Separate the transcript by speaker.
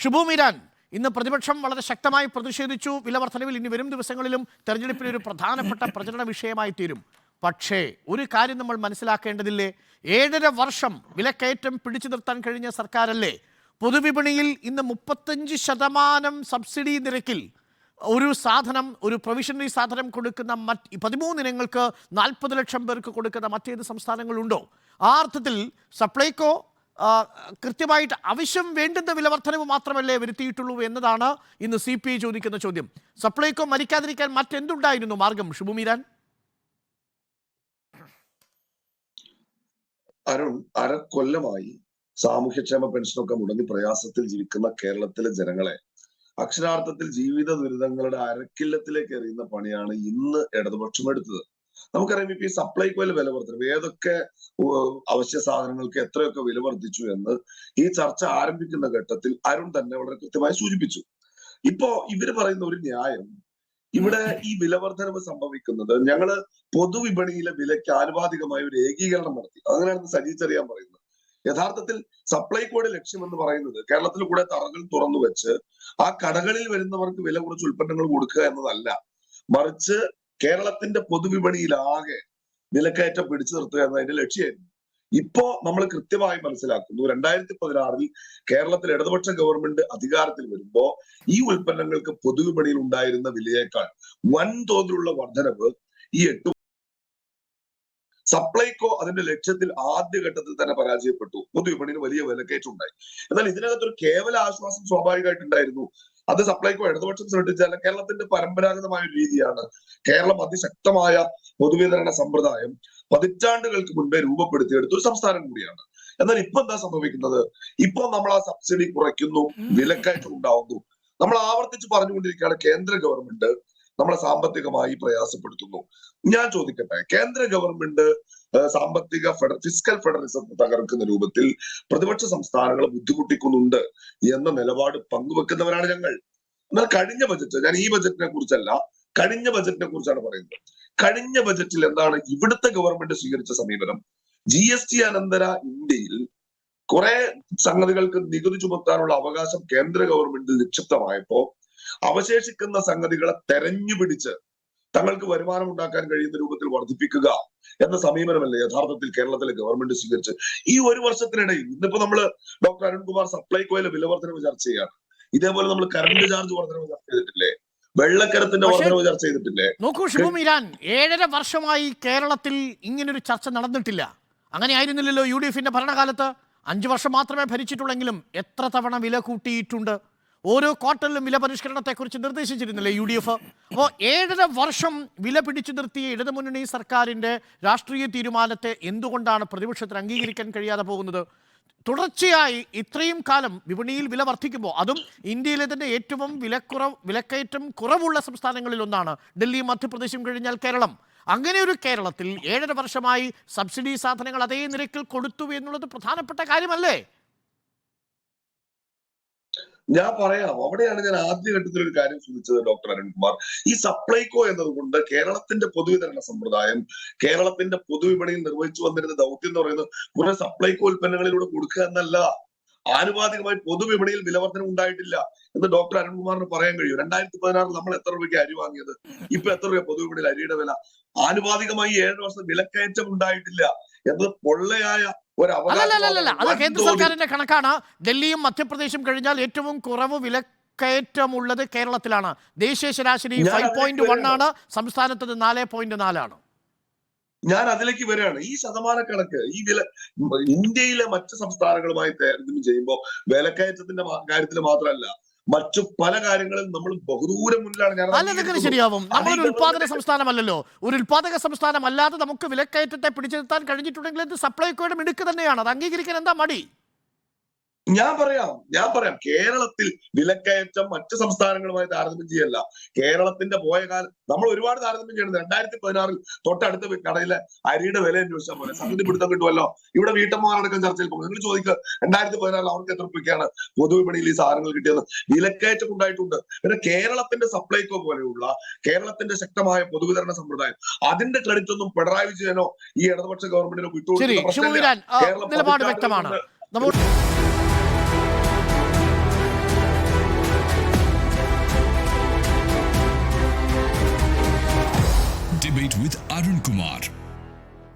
Speaker 1: ഷിബു മീരാൻ, ഇന്ന് പ്രതിപക്ഷം വളരെ ശക്തമായി പ്രതിഷേധിച്ചു. വില വർധനവിൽ ഇനി വരും ദിവസങ്ങളിലും തെരഞ്ഞെടുപ്പിൽ ഒരു പ്രധാനപ്പെട്ട പ്രചരണ വിഷയമായി തീരും. പക്ഷേ ഒരു കാര്യം നമ്മൾ മനസ്സിലാക്കേണ്ടതില്ലേ? 7.5 വർഷം വിലക്കയറ്റം പിടിച്ചു നിർത്താൻ കഴിഞ്ഞ സർക്കാരല്ലേ? പൊതുവിപണിയിൽ ഇന്ന് 35% സബ്സിഡി നിരക്കിൽ ഒരു സാധനം, ഒരു പ്രൊവിഷണറി സാധനം കൊടുക്കുന്ന 13 ഇനങ്ങൾക്ക് 40 ലക്ഷം പേർക്ക് കൊടുക്കുന്ന മറ്റേത് സംസ്ഥാനങ്ങളുണ്ടോ? ആ അർത്ഥത്തിൽ സപ്ലൈകോ കൃത്യമായിട്ട് ആവശ്യം വേണ്ടുന്ന വിലവർദ്ധനവ് മാത്രമല്ലേ വരുത്തിയിട്ടുള്ളൂ എന്നതാണ് ഇന്ന് CPI ചോദിക്കുന്ന ചോദ്യം. സപ്ലൈകോ മരിക്കാതിരിക്കാൻ മറ്റെന്തുണ്ടായിരുന്നു മാർഗം? ഷിബു മീരാൻ.
Speaker 2: അരുൺ, അരക്കൊല്ലമായി സാമൂഹ്യക്ഷേമ പെൻഷനൊക്കെ മുടങ്ങി പ്രയാസത്തിൽ ജീവിക്കുന്ന കേരളത്തിലെ ജനങ്ങളെ അക്ഷരാർത്ഥത്തിൽ ജീവിത ദുരിതങ്ങളുടെ അരക്കില്ലത്തിലേക്ക് എറിയുന്ന പണിയാണ് ഇന്ന് ഇടതുപക്ഷം എടുത്തത്. നമുക്കറിയാം, ഇപ്പൊ ഈ സപ്ലൈകോയിലെ വില വർധനവ്, ഏതൊക്കെ അവശ്യ സാധനങ്ങൾക്ക് എത്രയൊക്കെ വില വർദ്ധിച്ചു എന്ന് ഈ ചർച്ച ആരംഭിക്കുന്ന ഘട്ടത്തിൽ അരുൺ തന്നെ വളരെ കൃത്യമായി സൂചിപ്പിച്ചു. ഇപ്പോ ഇവര് പറയുന്ന ഒരു ന്യായം, ഇവിടെ ഈ വിലവർദ്ധനവ് സംഭവിക്കുന്നത് ഞങ്ങള് പൊതുവിപണിയിലെ വിലയ്ക്ക് ആനുപാതികമായ ഒരു ഏകീകരണം നടത്തി. അങ്ങനെയാണെന്ന് സജി ചെറിയാൻ പറയുന്നത്. യഥാർത്ഥത്തിൽ സപ്ലൈകോയുടെ ലക്ഷ്യം എന്ന് പറയുന്നത് കേരളത്തിൽ കൂടെ തറകൾ തുറന്നു വെച്ച് ആ കടകളിൽ വരുന്നവർക്ക് വില കുറച്ച് ഉൽപ്പന്നങ്ങൾ കൊടുക്കുക എന്നതല്ല, മറിച്ച് കേരളത്തിന്റെ പൊതുവിപണിയിലാകെ വിലക്കയറ്റം പിടിച്ചു നിർത്തുക എന്നതിന്റെ ലക്ഷ്യമായിരുന്നു. ഇപ്പോ നമ്മൾ കൃത്യമായി മനസ്സിലാക്കുന്നു, 2016 കേരളത്തിൽ ഇടതുപക്ഷ ഗവൺമെന്റ് അധികാരത്തിൽ വരുമ്പോ ഈ ഉൽപ്പന്നങ്ങൾക്ക് പൊതുവിപണിയിൽ ഉണ്ടായിരുന്ന വിലയേക്കാൾ വൻതോതിലുള്ള വർധനവ് ഈ 8 സപ്ലൈകോ അതിന്റെ ലക്ഷ്യത്തിൽ ആദ്യഘട്ടത്തിൽ തന്നെ പരാജയപ്പെട്ടു. പൊതുവിപണിയിൽ വലിയ വിലക്കയറ്റം ഉണ്ടായി. എന്നാൽ ഇതിനകത്തൊരു കേവല ആശ്വാസം സ്വാഭാവികമായിട്ടുണ്ടായിരുന്നു. അത് സപ്ലൈകോ ഇടതുപക്ഷം സൃഷ്ടിച്ചാൽ കേരളത്തിന്റെ പരമ്പരാഗതമായ ഒരു രീതിയാണ്. കേരളം അതിശക്തമായ പൊതുവിതരണ സമ്പ്രദായം പതിറ്റാണ്ടുകൾക്ക് മുൻപേ രൂപപ്പെടുത്തിയെടുത്ത ഒരു സംസ്ഥാനം കൂടിയാണ്. എന്നാൽ ഇപ്പൊ എന്താ സംഭവിക്കുന്നത്? ഇപ്പൊ നമ്മൾ ആ സബ്സിഡി കുറയ്ക്കുന്നു, വിലക്കയറ്റം ഉണ്ടാവുന്നു. നമ്മൾ ആവർത്തിച്ച് പറഞ്ഞുകൊണ്ടിരിക്കുകയാണ്, കേന്ദ്ര ഗവൺമെന്റ് നമ്മളെ സാമ്പത്തികമായി പ്രയാസപ്പെടുത്തുന്നു. ഞാൻ ചോദിക്കട്ടെ, കേന്ദ്ര ഗവൺമെന്റ് സാമ്പത്തിക ഫിസ്ക്കൽ ഫെഡറലിസം തകർക്കുന്ന രൂപത്തിൽ പ്രതിപക്ഷ സംസ്ഥാനങ്ങളെ ബുദ്ധിമുട്ടിക്കുന്നുണ്ട് എന്ന നിലപാട് പങ്കുവെക്കുന്നവരാണ് ഞങ്ങൾ. എന്നാൽ കഴിഞ്ഞ ബജറ്റ്, ഞാൻ ഈ ബജറ്റിനെ കുറിച്ചല്ല, കഴിഞ്ഞ ബജറ്റിനെ കുറിച്ചാണ് പറയുന്നത്. കഴിഞ്ഞ ബജറ്റിൽ എന്താണ് ഇവിടുത്തെ ഗവൺമെന്റ് സ്വീകരിച്ച സമീപനം? GST അനന്തര ഇന്ത്യയിൽ കുറെ സംഗതികൾക്ക് നികുതി ചുമത്താനുള്ള അവകാശം കേന്ദ്ര ഗവൺമെന്റ് നിക്ഷിപ്തമായപ്പോ അവശേഷിക്കുന്ന സംഗതികളെ തെരഞ്ഞുപിടിച്ച് തങ്ങൾക്ക് വരുമാനം ഉണ്ടാക്കാൻ കഴിയുന്ന രൂപത്തിൽ വർദ്ധിപ്പിക്കുക എന്ന സമീപനമല്ലേ യഥാർത്ഥത്തിൽ കേരളത്തിലെ ഗവൺമെന്റ് സ്വീകരിച്ച്? ഈ ഒരു വർഷത്തിനിടയിൽ ഇന്നിപ്പോ നമ്മള് ഡോക്ടർ അരുൺകുമാർ സപ്ലൈകോയിലെ വില വർധനവ് ചർച്ച ചെയ്യാണ്. ഇതേപോലെ നമ്മൾ കറണ്ട് ചാർജ് വർധനവ് ചർച്ച ചെയ്തിട്ടില്ലേ? വെള്ളക്കരത്തിന്റെ വർധനവ് ചർച്ച ചെയ്തിട്ടില്ലേ?
Speaker 1: നോക്കൂ ഷിബു മീരാൻ, 7.5 വർഷമായി കേരളത്തിൽ ഇങ്ങനൊരു ചർച്ച നടന്നിട്ടില്ല. അങ്ങനെ ആയിരുന്നില്ലല്ലോ UDF-ന്റെ ഭരണകാലത്ത്. 5 വർഷം മാത്രമേ ഭരിച്ചിട്ടുള്ളെങ്കിലും എത്ര തവണ വില കൂട്ടിയിട്ടുണ്ട്? ഓരോ ക്വാർട്ടറിലും വില പരിഷ്കരണത്തെക്കുറിച്ച് നിർദ്ദേശിച്ചിരുന്നില്ലേ UDF? അപ്പോൾ 7.5 വർഷം വില പിടിച്ചു നിർത്തിയ ഇടതുമുന്നണി സർക്കാരിൻ്റെ രാഷ്ട്രീയ തീരുമാനത്തെ എന്തുകൊണ്ടാണ് പ്രതിപക്ഷത്തിന് അംഗീകരിക്കാൻ കഴിയാതെ പോകുന്നത്? തുടർച്ചയായി ഇത്രയും കാലം വിപണിയിൽ വില വർദ്ധിക്കുമ്പോൾ, അതും ഇന്ത്യയിലെ തന്നെ ഏറ്റവും വിലക്കയറ്റം കുറവുള്ള സംസ്ഥാനങ്ങളിൽ ഒന്നാണ് ഡൽഹിയും മധ്യപ്രദേശും കഴിഞ്ഞാൽ കേരളം. അങ്ങനെ ഒരു കേരളത്തിൽ 7.5 വർഷമായി സബ്സിഡി സാധനങ്ങൾ അതേ നിരക്കിൽ കൊടുത്തു എന്നുള്ളത് പ്രധാനപ്പെട്ട കാര്യമല്ലേ?
Speaker 2: ഞാൻ പറയാം, അവിടെയാണ് ഞാൻ ആദ്യഘട്ടത്തിൽ ഒരു കാര്യം സൂചിച്ചത് ഡോക്ടർ അരുൺകുമാർ. ഈ സപ്ലൈകോ എന്നതുകൊണ്ട് കേരളത്തിന്റെ പൊതുവിതരണ സമ്പ്രദായം, കേരളത്തിന്റെ പൊതുവിപണിയിൽ നിർവഹിച്ചു വന്നിരുന്ന ദൗത്യം എന്ന് പറയുന്നത് കുറെ സപ്ലൈകോ ഉൽപ്പന്നങ്ങളിലൂടെ കൊടുക്കുക എന്നല്ല. ആനുപാതികമായി പൊതുവിപണിയിൽ വിലവർധന ഉണ്ടായിട്ടില്ല എന്ന് ഡോക്ടർ അരുൺകുമാറിന് പറയാൻ കഴിയും. 2016 നമ്മൾ എത്ര രൂപയ്ക്ക് അരി വാങ്ങിയത്? ഇപ്പൊ എത്ര രൂപ പൊതുവിപണിയിൽ അരിയുടെ വില? ആനുപാതികമായി 7 വർഷം വിലക്കയറ്റം ഉണ്ടായിട്ടില്ല എന്നത് പൊള്ളയായ ഒരു
Speaker 1: അല്ല, അത് കേന്ദ്ര സർക്കാരിന്റെ കണക്കാണ്. ഡൽഹിയും മധ്യപ്രദേശും കഴിഞ്ഞാൽ ഏറ്റവും കുറവ് വിലക്കയറ്റമുള്ളത് കേരളത്തിലാണ്. ദേശീയ ശരാശരി 5.1 ആണ്, സംസ്ഥാനത്ത് 4.4 ആണ്.
Speaker 2: ഞാൻ അതിലേക്ക് വരികയാണ്. ഈ ശതമാനക്കണക്ക്, ഈ വില ഇന്ത്യയിലെ മറ്റ് സംസ്ഥാനങ്ങളുമായി താരതമ്യം ചെയ്യുമ്പോൾ വിലക്കയറ്റത്തിന്റെ കാര്യത്തിൽ മാത്രമല്ല, മറ്റു പല കാര്യങ്ങളും നമ്മൾ ബഹുദൂരം മുന്നിലാണ്.
Speaker 1: ശരിയാവും. നമ്മളൊരു ഉൽപാദന സംസ്ഥാനമല്ലല്ലോ. ഒരു ഉൽപാദക സംസ്ഥാനം അല്ലാതെ നമുക്ക് വിലക്കയറ്റത്തെ പിടിച്ചു നിർത്താൻ കഴിഞ്ഞിട്ടുണ്ടെങ്കിൽ ഇത് സപ്ലൈകോയുടെ മിടുക്ക് തന്നെയാണ്. അത് അംഗീകരിക്കാൻ എന്താ മടി?
Speaker 2: ഞാൻ പറയാം, കേരളത്തിൽ വിലക്കയറ്റം മറ്റു സംസ്ഥാനങ്ങളുമായി താരതമ്യം ചെയ്യല്ല. കേരളത്തിന്റെ പോയ കാലം നമ്മൾ ഒരുപാട് താരതമ്യം ചെയ്യുന്നത്. 2016 തൊട്ടടുത്ത കടയിലെ അരിയുടെ വില അന്വേഷിച്ചാൽ പോലെ സംഗതി പിടുത്തം കിട്ടുമല്ലോ. ഇവിടെ വീട്ടമ്മമാരടക്കം ചർച്ചയിൽ പോകും. നിങ്ങൾ ചോദിക്കുക 2016 അവർക്ക് എത്ര രൂപയ്ക്കാണ് പൊതുവിപണിയിൽ ഈ സാധനങ്ങൾ കിട്ടിയത്? വിലക്കയറ്റം ഉണ്ടായിട്ടുണ്ട്. പിന്നെ കേരളത്തിന്റെ സപ്ലൈകോ പോലെയുള്ള കേരളത്തിന്റെ ശക്തമായ പൊതുവിതരണ സമ്പ്രദായം, അതിന്റെ ക്രെഡിറ്റ് ഒന്നും പിണറായി വിജയനോ ഈ ഇടതുപക്ഷ ഗവൺമെന്റിനോ
Speaker 1: വിട്ടുകൊടുക്കുന്ന
Speaker 3: debate with Arun Kumar